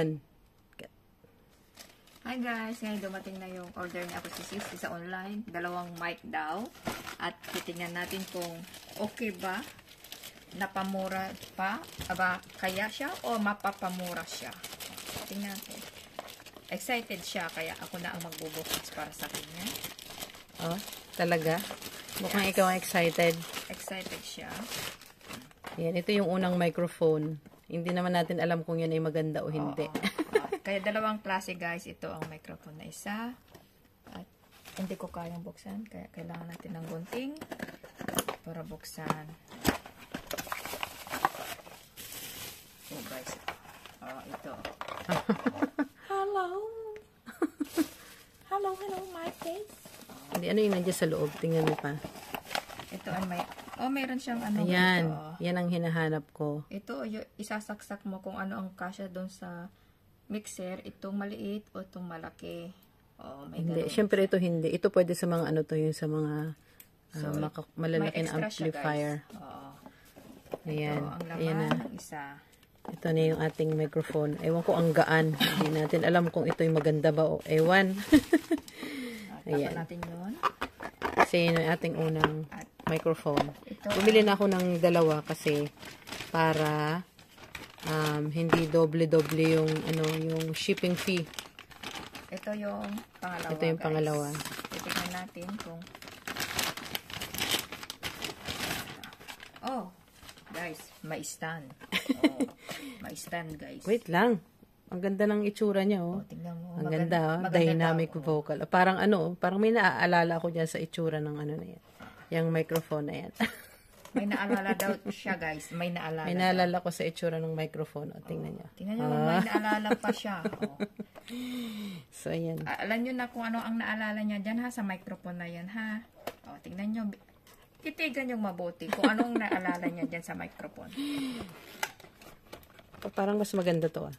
Yan. Hi guys, ngayon dumating na yung order ni ako si Sis sa online. 2 mic daw. At titingnan natin kung okay ba, napamura pa, aba kaya siya o mapapamura siya. Tingnan natin. Excited siya, kaya ako na ang magbubukas para sa kanya. Oh, talaga? Mukhang ikaw ang excited. Excited siya. Yan, ito yung unang microphone. Hindi naman natin alam kung yan ay maganda o hindi. Kaya 2 klase guys, ito ang microphone na isa. At hindi ko kayang buksan, kaya kailangan natin ng gunting para buksan. Oh guys. Oh, ito. Hello. Hello, my face. Hindi, ano yung nandiyan sa loob? Tingnan mo pa. Ito ay may, mayroon siyang ano. Ayan, ito. yan ang hinahanap ko. Ito, isasaksak mo kung ano ang kasya doon sa mixer, itong maliit o itong malaki. Oh, may Hindi, ganun. syempre ito hindi. Ito pwede sa mga ano to, yung sa mga malalaki na amplifier. Oo. Ayan. Ito, ang laman, ayan na. isa. Ito na yung ating microphone. Ewan ko ang gaan. Hindi natin alam kung ito'y maganda ba o ewan. Ayan. Natin yun. Kasi yun ang ating unang microphone. Ito, Bumili na ako ng 2 kasi para hindi doble-doble yung yung shipping fee. Ito yung pangalawa. Ito yung pangalawa. Titignan natin kung guys, may stand. May stand guys. Wait lang. Ang ganda ng itsura niya Tingnan mo. Ang ganda, dynamic vocal. Parang parang may naaalala ko diyan sa itsura ng na yan. Yung microphone na yan. May naalala daw siya guys. May naalala. May naalala ko sa itsura ng microphone. Tingnan niyo. Tingnan niyo, may naalala pa siya. So, ayan. Alam niyo na kung ano ang naalala niya dyan ha, sa microphone na yan ha. Tingnan niyo. Titigan yung mabuti kung anong naalala niya dyan sa microphone. Parang mas maganda to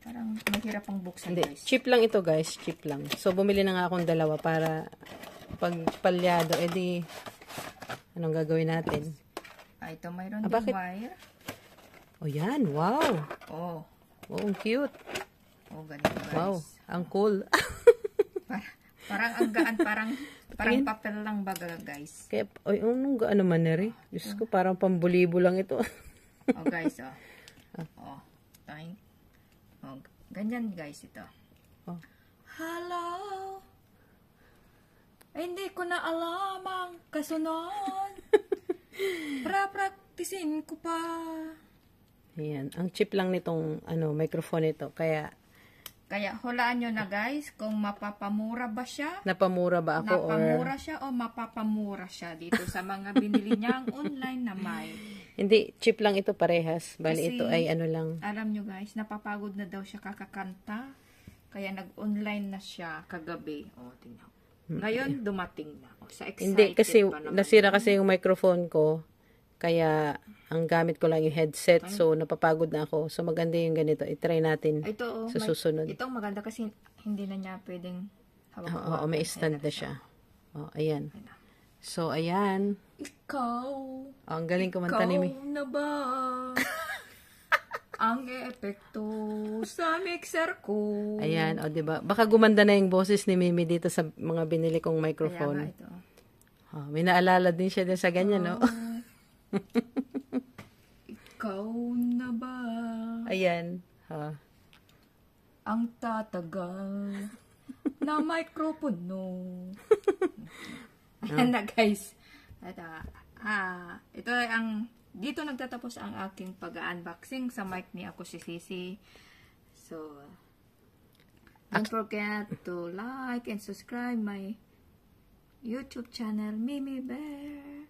Parang mahirap ang buksan Hindi, guys. cheap lang ito guys. Cheap lang. So, bumili na nga akong 2 para pag palyado, edi anong gagawin natin? Ito mayroon din bakit? wire. Yan. Wow. Oh, Ang cute. ganito guys. Wow. Ang cool. Parang ang gaan, parang papel lang baga guys. Kaya, anong gaan naman na rin? Diyos ko, parang pambulibo lang ito. Guys, ganyan guys ito. Hello. Ay, hindi ko na alam ang kasunod. Praktisin ko pa. Ayan. Ang cheap lang nitong microphone ito. Kaya Hulaan nyo na guys kung mapapamura ba siya. napamura ba ako Napamura siya o mapapamura siya dito sa mga binili niyang online na may. Hindi, cheap lang ito parehas. Bali, Kasi, ito ay lang. Alam nyo guys, napapagod na daw siya kakakanta. Kaya nag-online na siya kagabi. Tingnan. Ngayon, dumating na. Sa excited Hindi, kasi pa naman. nasira kasi yung microphone ko. Kaya, ang gamit ko lang yung headset. So, napapagod na ako. So, maganda yung ganito. I-try natin sa susunod. Ito maganda kasi hindi na niya pwedeng Oo, may stand na siya. Ayan. So, ayan. Ikaw. Ang galing kumanta ni Mi. Ikaw na ba? Ang epekto sa mixer ko. Ayan, diba? Baka gumanda na yung boses ni Mimi dito sa mga binili kong microphone. Kaya nga ito. May naalala din siya din sa ganyan, no? Ikaw na ba? Ayan. Ang tatagal na microphone, no? Ayan na, guys. Ito ay dito nagtatapos ang aking pag-unboxing sa mic ni Ako si Sisi. So, don't forget to like and subscribe my YouTube channel, Mimi Bear.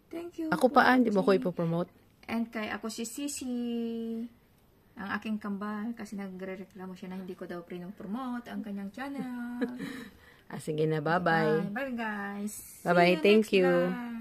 Thank you. Ako pa, hindi mo ko ipopromote. And kay Ako si Sisi, ang aking kambal, kasi nagre-reklamo siya na hindi ko daw promote ang kanyang channel. Sige na, bye-bye. Bye guys. Bye-bye, thank you. Live.